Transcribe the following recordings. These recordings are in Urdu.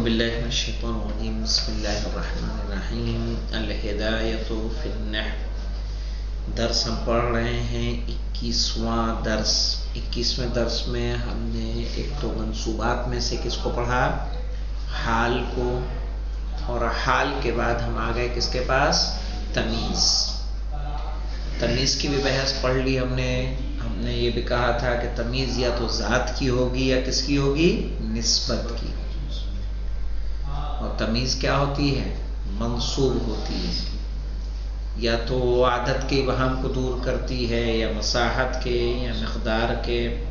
باللہ من الشیطان الرجیم بسم اللہ الرحمن الرحیم الہدایۃ فی النحو۔ درس ہم پڑھ رہے ہیں 21واں درس۔ 21ویں درس میں ہم نے ایک تو منصوبات میں سے کس کو پڑھا؟ حال کو، اور حال کے بعد ہم آ گئے کس کے پاس؟ تمیز۔ تمیز کی بھی بحث پڑھ لی ہم نے یہ بھی کہا تھا کہ تمیز یا تو ذات کی ہوگی یا کس کی ہوگی؟ نسبت کی۔ اور تمیز کیا ہوتی ہے؟ منصوب ہوتی ہے، یا تو عدد کے ابہام کو دور کرتی ہے، یا مساحت کے، یا مقدار کے۔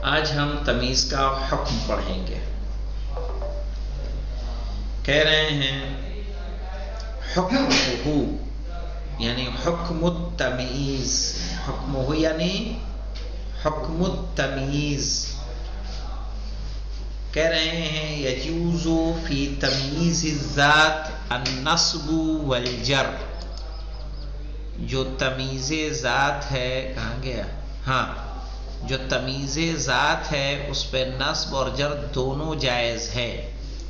آج ہم تمیز کا حکم پڑھیں گے۔ کہہ رہے ہیں حکمہ، یعنی حکم التمیز، حکمہ یعنی حکم التمیز۔ کہہ رہے ہیں یجوز فی تمییز الذات النصب والجر۔ جو تمیز ذات ہے، کہاں گیا؟ ہاں، جو تمیز ذات ہے اس پہ نصب اور جر دونوں جائز ہے۔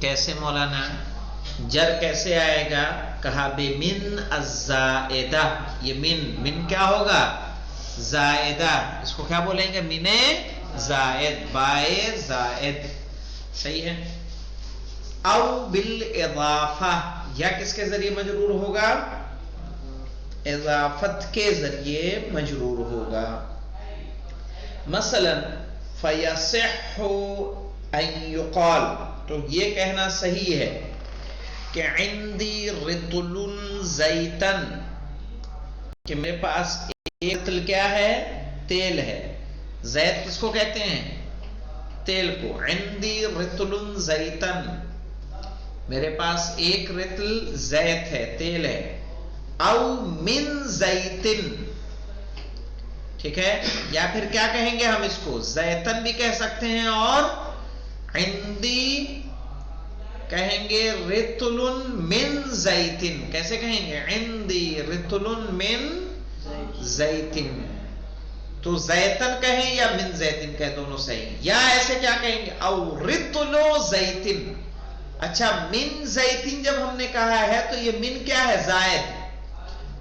کیسے مولانا؟ جر کیسے آئے گا؟ کہا بمن الزائدہ۔ یہ من کیا ہوگا؟ زائدہ۔ اس کو کیا بولیں گے؟ من زائد، بائے زائد۔ صحیح ہے۔ او بالاضافہ، یا کس کے ذریعے مجرور ہوگا؟ اضافت کے ذریعے مجرور ہوگا۔ مثلا فیصح ان یقال، تو یہ کہنا صحیح ہے کہ عندی رطل زیتن، کہ میرے پاس ایک رطل کیا ہے؟ تیل ہے۔ زیت کس کو کہتے ہیں؟ تیل کو۔ عندی رطل زیتن، میرے پاس ایک رطل زیت ہے، تیل ہے۔ او من زیتن، ٹھیک ہے؟ یا پھر کیا کہیں گے ہم اس کو؟ زیتن بھی کہہ سکتے ہیں، اور عندی کہیں گے رطل من زیتن۔ کیسے کہیں گے؟ عندی رطل من زیتن۔ تو زیتن کہیں یا من زیتن کہیں، دونوں صحیح۔ یا ایسے کیا کہیں گے؟ او رطل زیتن۔ اچھا، من زیتن جب ہم نے کہا ہے تو یہ من کیا ہے؟ زائد۔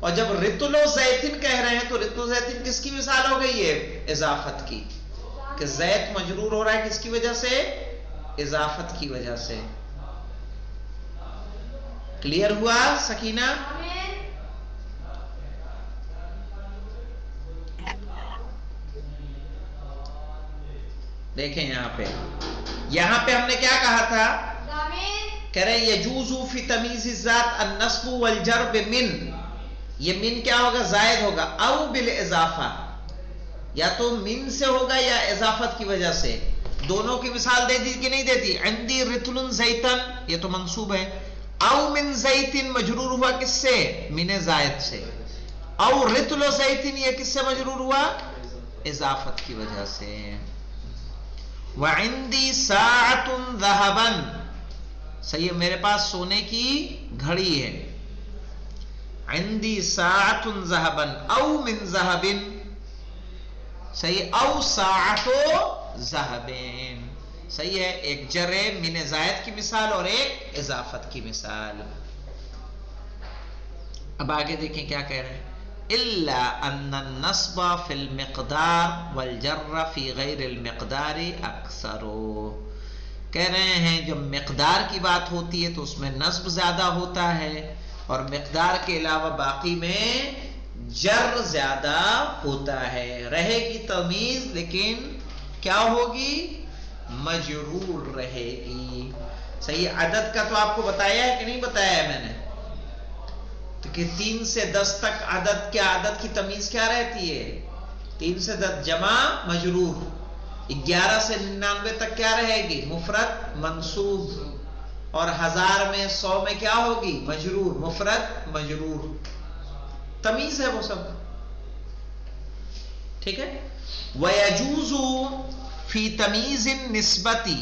اور جب رطل زیتن کہہ رہے ہیں تو رطل زیتن کس کی مثال ہو گئی ہے؟ اضافت کی، کہ زیت مجرور ہو رہا ہے کس کی وجہ سے؟ اضافت کی وجہ سے۔ کلیئر ہوا سکینہ؟ دیکھیں یہاں پہ ہم نے کیا کہا تھا؟ کہہ رہے یجوز فی تمیز الذات النصب والجر بمن۔ یہ من کیا ہوگا؟ زائد ہوگا۔ او بالاضافہ، یا تو من سے ہوگا یا اضافت کی وجہ سے۔ دونوں کی مثال دے دی کہ نہیں دیتی؟ عندی رطل زیتن، یہ تو منصوب ہے۔ او من زیتن مجرور ہوا کس سے؟ من زائد سے۔ او رطل زیتن یہ کس سے مجرور ہوا؟ اضافت کی وجہ سے۔ وعندی ساعۃ ذہبا، صحیح ہے، میرے پاس سونے کی گھڑی ہے۔ عندی ساعۃ ذہبا او من ذہب، صحیح، او ساعۃ ذہب، صحیح ہے۔ ایک جر من زائد کی مثال اور ایک اضافت کی مثال۔ اب آگے دیکھیں کیا کہہ رہے ہیں۔ الا ان النصب فی المقدار والجر فی غیر المقدار اکثر۔ کہہ رہے ہیں جب مقدار کی بات ہوتی ہے تو اس میں نصب زیادہ ہوتا ہے، اور مقدار کے علاوہ باقی میں جر زیادہ ہوتا ہے۔ رہے گی تمیز لیکن کیا ہوگی؟ مجرور رہے گی۔ صحیح۔ عدد کا تو آپ کو بتایا ہے کہ نہیں بتایا ہے میں نے؟ کہ 3 سے 10 تک عدد کی تمیز کیا رہتی ہے؟ 3 سے 10 جمع مجرور۔ 11 سے 99 تک کیا رہے گی؟ مفرد منصوب۔ اور 1000 میں 100 میں کیا ہوگی؟ مجرور، مفرد مجرور۔ تمیز ہے وہ سب، ٹھیک ہے۔ وَيَجُوزُ فِي تَمِيزِ النِّسْبَةِ،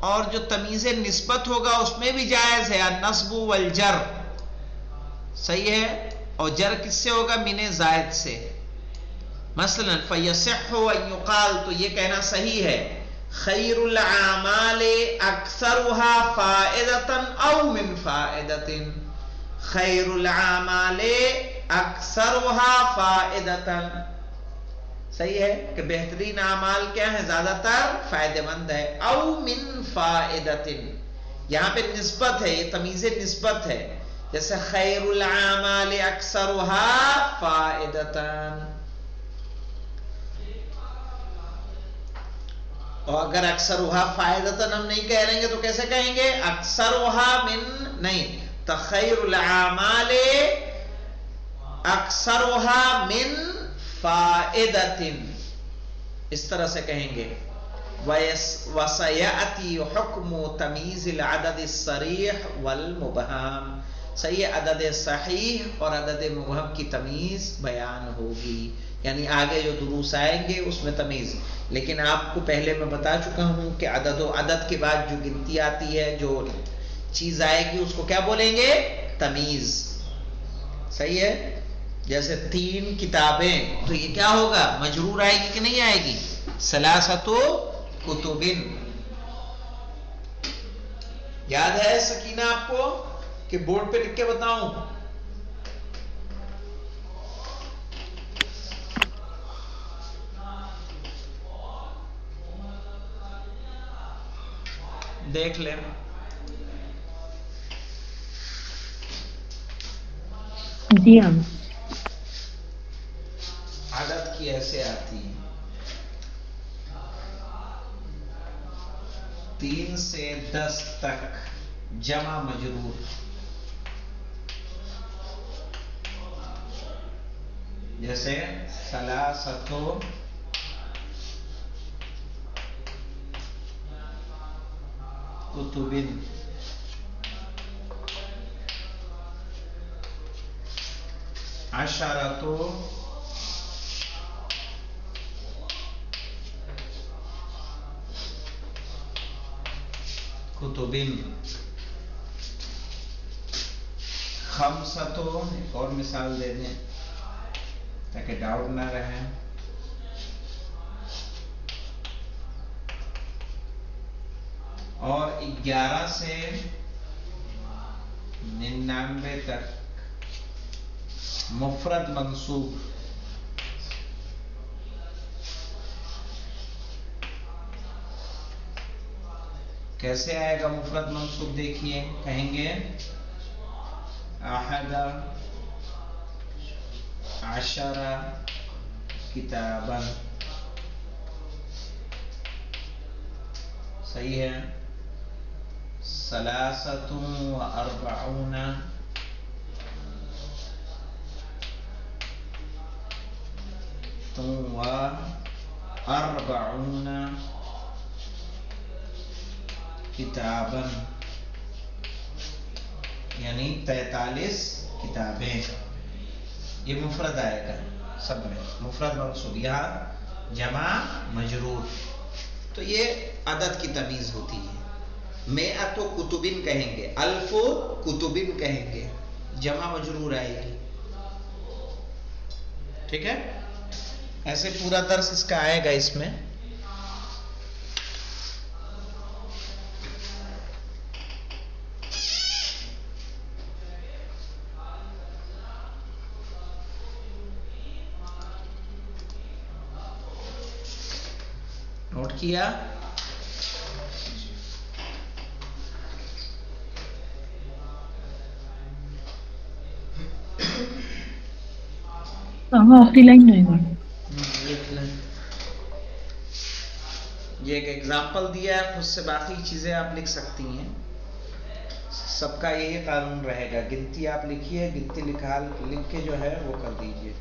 اور جو تمیز نسبت ہوگا اس میں بھی جائز ہے النصب والجر، صحیح ہے۔ اور جر کس سے ہوگا؟ من زائد سے۔ مثلا فیصح ان یقال، تو یہ کہنا صحیح ہے خیر الاعمال اکثر اکثرها فائدۃ او من فائدۃ، خیر الاعمال اکثرها فائدۃ، صحیح ہے کہ بہترین اعمال کیا ہے؟ زیادہ تر فائدہ مند ہے. او من فائدۃ، یہاں پہ نسبت ہے، یہ تمیز نسبت ہے، جیسے خیر العمال اکثرها فائدۃ. اور اگر اکثرها فائدۃ ہم نہیں کہہ رہیں گے تو کیسے کہیں گے؟ اکثرها من نہیں، تو خیر العمال اکثرها من فائدۃ، اس طرح سے کہیں گے. وَسَيَأْتِي حُکْمُ تَمِيزِ الْعَدَدِ الصَّرِيحِ وَالْمُبْهَمِ، صحیح عدد صحیح اور عدد مبہم کی تمیز بیان ہوگی، یعنی آگے جو دروس آئیں گے اس میں تمیز. لیکن آپ کو پہلے میں بتا چکا ہوں کہ عدد و عدد کے بعد جو گنتی آتی ہے، جو چیز آئے گی اس کو کیا بولیں گے؟ تمیز. صحیح ہے؟ جیسے 3 کتابیں، تو یہ کیا ہوگا؟ مجرور آئے گی کہ نہیں آئے گی؟ ثلاثۃ کتب. یاد ہے سکینہ آپ کو کہ بورڈ پہ لکھ کے بتاؤں؟ دیکھ لیں. جی ہاں. عدد کی ایسے آتی ہے 3 سے 10 تک جمع مجرور، جیسے ثلاثۃ کتب، عشرۃ کتب، خمسۃ، ایک اور مثال دے دیں تاکہ ڈاؤٹ نہ رہے، اور 11 سے 99 تک مفرد منصوب. کیسے آئے گا مفرد منصوب؟ دیکھیے، کہیں گے احد عشر کتابا، صحیح ہے. ثلاثۃ واربعون واربعون کتابا، یعنی 43 کتابیں. یہ مفرد آئے گا سب میں، مفرد منصوب، یہاں جمع مجرور. تو یہ عدد کی تمیز ہوتی ہے. مئۃ کتبن کہیں گے، الف کتبن کہیں گے، جمع مجرور آئے گی. ٹھیک ہے؟ ایسے پورا درس اس کا آئے گا اس میں. نوٹ کیا؟ آخری لائن نہیں ہے. یہ ایک ایگزامپل دیا ہے، خود سے باقی چیزیں آپ لکھ سکتی ہیں. سب کا یہی قانون رہے گا. گنتی آپ لکھیے، گنتی لکھ کے جو ہے وہ کر دیجیے.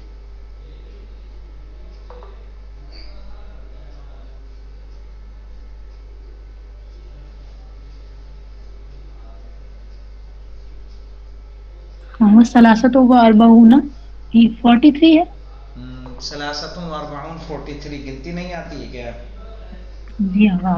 ثلاثۃ و اربعون 43 ہے. ثلاثۃ و اربعون 43 گنتی نہیں آتی ہے کیا؟ جی ہاں.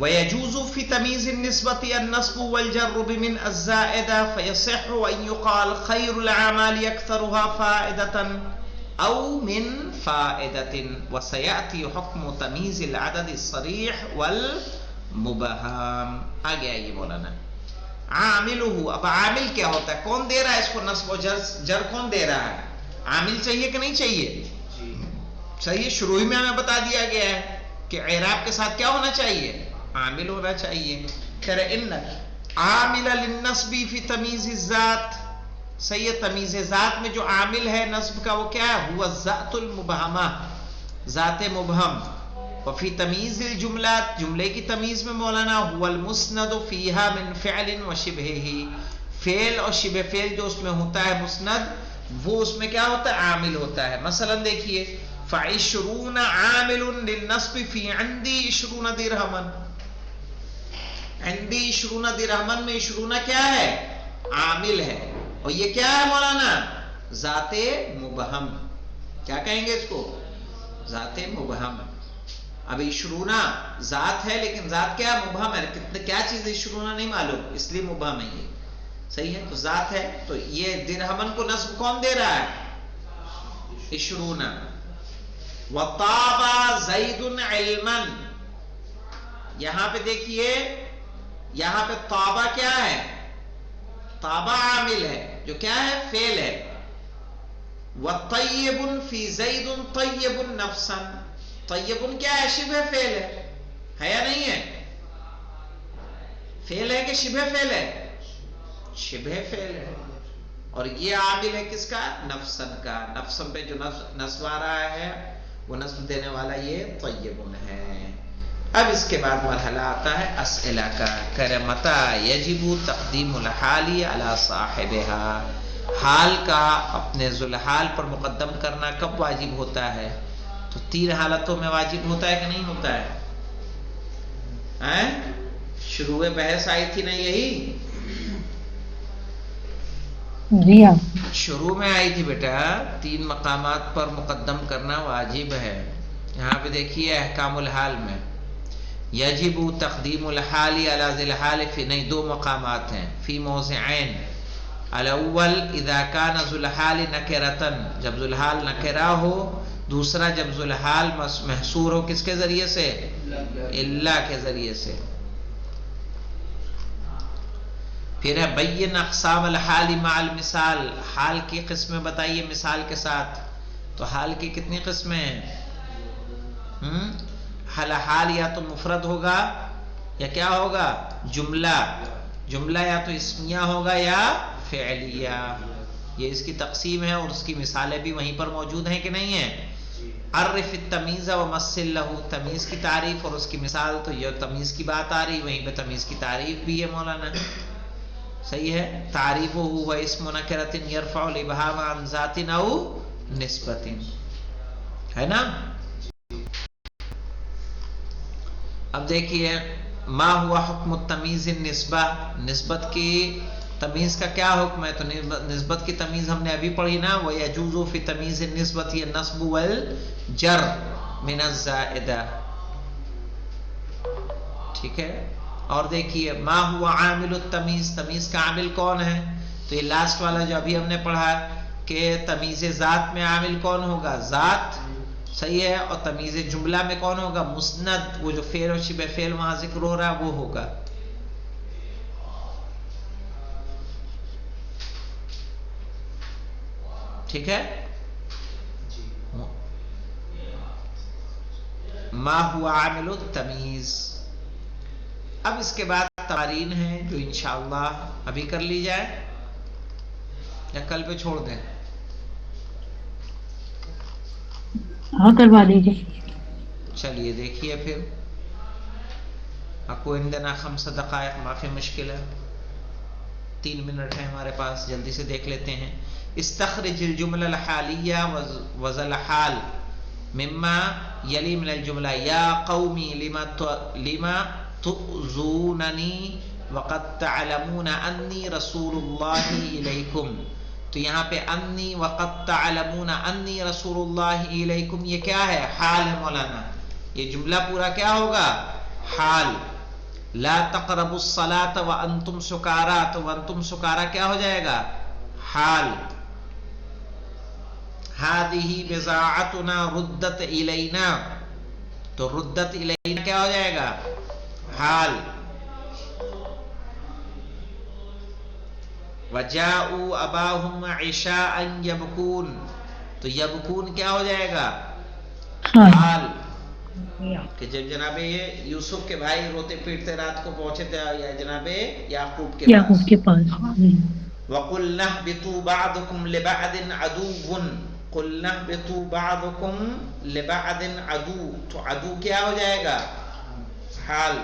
ويجوز في تمييز النسبة النصب والجر بمن الزائدة فيصح أن يقال خير الأعمال أكثرها فائدة أو من فائدة، وسيأتي حكم تمييز العدد الصريح والمبهم. آگے آئیے مولانا. عاملہ، اب عامل کیا ہوتا ہے؟ کون دے رہا ہے اس کو نصب و جر کون دے رہا ہے؟ عامل چاہیے کہ نہیں چاہیے؟ صحیح، شروع میں ہمیں بتا دیا گیا ہے کہ اعراب کے ساتھ کیا ہونا چاہیے؟ عامل ہونا چاہیے. کہہ رہے ان عامل للنصب فی تمیز الذات. صحیح ہے، تمیز ذات میں جو عامل ہے نصب کا وہ کیا ہے؟ هو الذات المبہمہ، ذات مبہم. وفی تمیز الجملات، جملے کی تمیز میں مولانا هو المسند فیہا من فعل وشبہہ، فعل اور شبہ فعل جو اس میں ہوتا ہے مسند، وہ اس میں کیا ہوتا ہے؟ عامل ہوتا ہے. مثلا دیکھیے فعشرون عامل للنصب فی عندی 20 درہما. عندی 20 درہما میں 20 کیا ہے؟ عامل ہے. اور یہ کیا ہے مولانا؟ ذات مبہم. کیا کہیں گے اس کو؟ ذات مبہم. اب 20 ذات ہے لیکن ذات کیا مبہم ہے، کیا چیز 20 نہیں معلوم، اس لیے مبہم ہے یہ. صحیح ہے، تو ذات ہے. تو یہ درہمن کو نصب کون دے رہا ہے؟ 20. وطاب زید علما، یہاں پہ دیکھیے، یہاں پہ طابہ کیا ہے؟ طابہ عامل ہے جو کیا ہے؟ فعل ہے. وطیب فی زید طیب نفسا، طیب کیا ہے؟ شبہ فعل ہے یا نہیں ہے؟ فعل ہے کہ شبہ فعل ہے؟ شبہ فعل ہے. اور یہ عامل ہے کس کا؟ نفسن کا. نفسن پہ جو نصب آ رہا ہے وہ نصب دینے والا یہ طیب ہے. اب اس کے بعد مرحلہ آتا ہے اسئلہ کا. کرے متا یجب تقدیم الحال علی صاحبها، حال کا اپنے ذوالحال پر مقدم کرنا کب واجب ہوتا ہے؟ تو 3 حالتوں میں واجب ہوتا ہے کہ نہیں ہوتا ہے؟ شروع بحث آئی تھی نا یہی؟ جی ہاں شروع میں آئی تھی بیٹا، 3 مقامات پر مقدم کرنا واجب ہے. یہاں پہ دیکھیے احکام الحال میں یجب تقدیم الحال علی ذی الحال فی، نہیں 2 مقامات ہیں، فی موضعین. الاول اذا کان ذو الحال نکرۃ، جب ذو الحال نکرہ ہو. دوسرا جب ذو الحال محصور ہو کس کے ذریعے سے؟ اللہ کے ذریعے سے. پھر ہے بین اقسام الحال مع المثال، حال کی قسمیں بتائیے مثال کے ساتھ. تو حال کی کتنی قسمیں ہیں؟ حال یا تو مفرد ہوگا یا کیا ہوگا؟ جملہ. جملہ یا تو اسمیہ ہوگا یا فعلیہ. یہ اس کی تقسیم ہے اور اس کی مثالیں بھی وہیں پر موجود ہیں کہ نہیں ہیں؟ عرف التمیز ومثل لہ، تمیز کی تعریف اور اس کی مثال. تو یہ تمیز کی بات آ رہی، وہیں پہ تمیز کی تعریف بھی ہے مولانا. صحیح ہے. تعریف ہوا اسم نکرۃ یرفع الابہام عن ذات او نسبت، ہے نا؟ اب دیکھیے ما ہوا حکم التمیز النسبہ، نسبت کی تمیز کا کیا حکم ہے؟ تو نسبت کی تمیز ہم نے ابھی پڑھی نا. وَيَجُوزُ فِي تَمِيزِ النِّسْبَةِ النَّصْبُ وَالْجَرُّ مِنَ الزَّائِدَةِ. ٹھیک ہے. اور دیکھیے ما ہوا عامل التمیز، تمیز کا عامل کون ہے؟ تو یہ لاسٹ والا جو ابھی ہم نے پڑھا کہ تمیز ذات میں عامل کون ہوگا؟ ذات. صحیح ہے. اور تمیز جملہ میں کون ہوگا؟ مسند. وہ جو فعل اور شبہ فعل وہاں ذکر ہو رہا ہے وہ ہوگا. ٹھیک ہے. ما ہوا عامل التمیز. اب اس کے بعد تمارین ہیں جو انشاءاللہ ابھی کر لی جائے یا کل پہ چھوڑ دیں؟ ہاں کروا دیجیے. چلیے دیکھیے پھر. اکو عندنا 5 دقائق، معافی مشکل ہے. 3 منٹ ہے ہمارے پاس، جلدی سے دیکھ لیتے ہیں. استخرج الجملہ الحالیہ وزل حال مما یلی من الجملہ یا قومی لما تؤذوننی وقد تعلمون انی رسول اللہ الیکم. تو یہاں پہ انی وقد تعلمون انی رسول اللہ الیکم یہ کیا ہے؟ حال ہے مولانا. یہ جملہ پورا کیا ہوگا؟ حال. لا تقربوا الصلاة وانتم سکارا، تو وانتم سکارا کیا ہو جائے گا؟ حال. هذه بضاعتنا ردت الینا، تو ردت الینا کیا ہو جائے گا؟ حال. وجاءوا اباهم عشاء يبكون، تو یبکون کیا ہو جائے گا؟ حال. کہ جب جناب یوسف کے بھائی روتے پیٹتے رات کو پہنچے تھے یا جناب یعقوب کے پاس. وَقُلْنَا اهْبِطُوا بَعْضُكُمْ لِبَعْضٍ عَدُوٌّ، قُلْنَا اهْبِطُوا بَعْضُكُمْ لِبَعْضٍ عَدُوٌّ، تو عدو کیا ہو جائے گا؟ حال.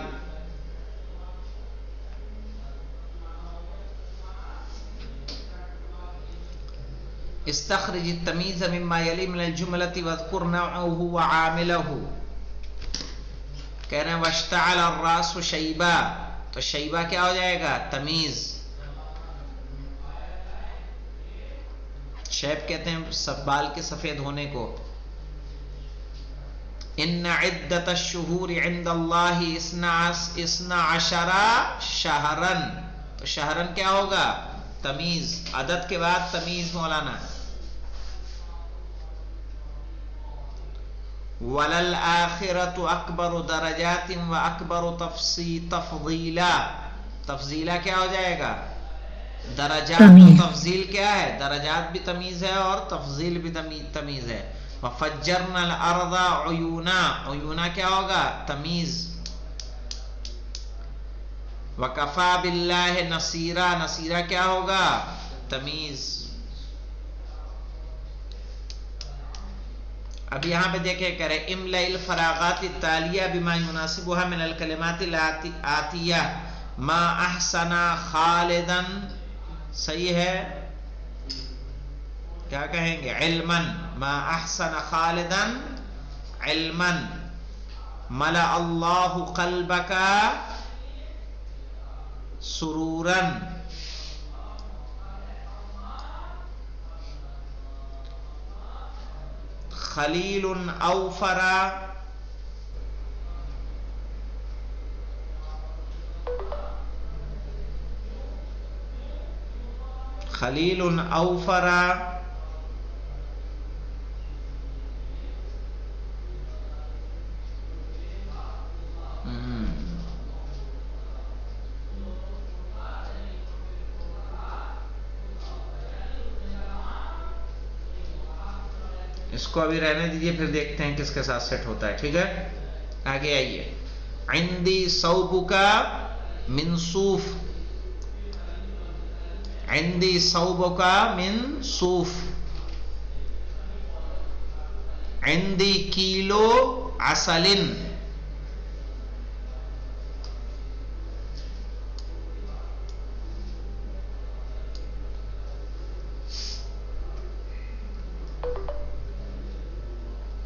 استخرج التمیز مما یلی من الجملة واذکر نوعه وعامله. کہہ رہے ہیں واشتعل الراس شیبا، تو شیبا کیا ہو جائے گا؟ تمیز. شیب کہتے ہیں بال کے سفید ہونے کو. ان عدت الشہور عند اللہ 12 شہرن، تو شہرن کیا ہوگا؟ تمیز. عدد کے بعد تمیز مولانا. وَلَلْآخِرَةُ أَكْبَرُ دَرَجَاتٍ وَأَكْبَرُ تَفْضِيلًا، تفضیلہ کیا ہو جائے گا؟ درجات. و تفضیل کیا ہے؟ درجات بھی تمیز ہے اور تفضیل بھی تمیز ہے. وَفَجَّرْنَا الْأَرْضَ عُيُونًا، عیونا کیا ہوگا؟ تمیز. وَكَفَى بِاللَّهِ نَصِيرًا، نصیرہ کیا ہوگا؟ تمیز. اب یہاں پہ دیکھیں کرے املئ الفراغات التالیہ بما يناسبها من الکلمات الآتیہ ما احسن خالدا. صحیح ہے؟ کیا کہیں گے؟ علما. ما احسن خالدا علما. ملأ اللہ قلبک سرورا. خلیل اوفر، خلیل اوفر. اس کو ابھی رہنے دیجئے، پھر دیکھتے ہیں کس کے ساتھ سیٹ ہوتا ہے. ٹھیک ہے، آگے آئیے. عندی ثوبک من صوف، عندی ثوبک من صوف. عندی کیلو عسل،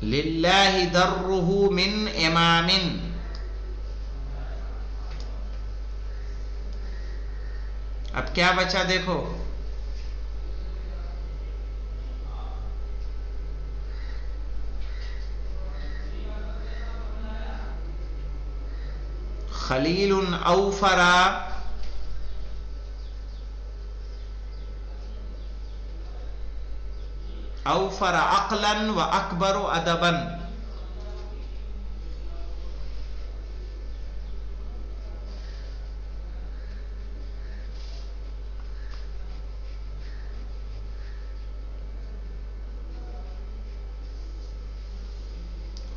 للہ درہ من امام. اب کیا بچا دیکھو، خلیل اوفر، اوفر عقلا و اکبر ادبا.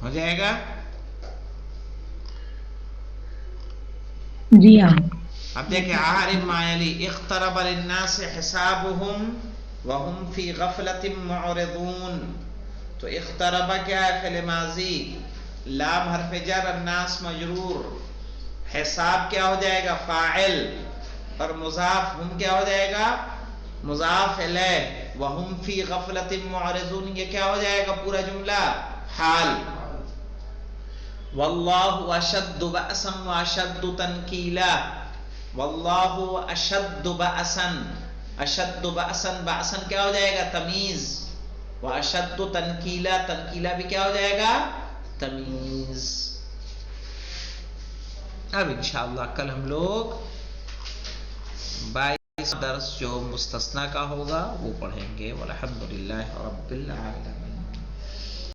ہو جائے گا؟ جی ہاں. اب دیکھیں عارم مایلی اقترب للناس حسابهم وهم فی غفلت معرضون. تو اقترب کیا ہے؟ فعل ماضی، لام حرف جر، الناس مجرور. حساب کیا ہو جائے گا؟ فاعل. اور مضاف ہم کیا ہو جائے گا؟ مضاف الیہ، وہم فی غفلۃ معرضون، یہ کیا ہو جائے گا پورا جملہ؟ حال۔ واللہ اشد بأسا واشد تنکیلا، واللہ اشد بأسا، اشد بأسا، بأسا کیا ہو جائے گا؟ تمیز، واشد تنکیلا، تنکیلا بھی کیا ہو جائے گا؟ تمیز۔ اب انشاءاللہ کل ہم لوگ 22 درس جو مستثنی کا ہوگا وہ پڑھیں گے، والحمدللہ رب العالمین۔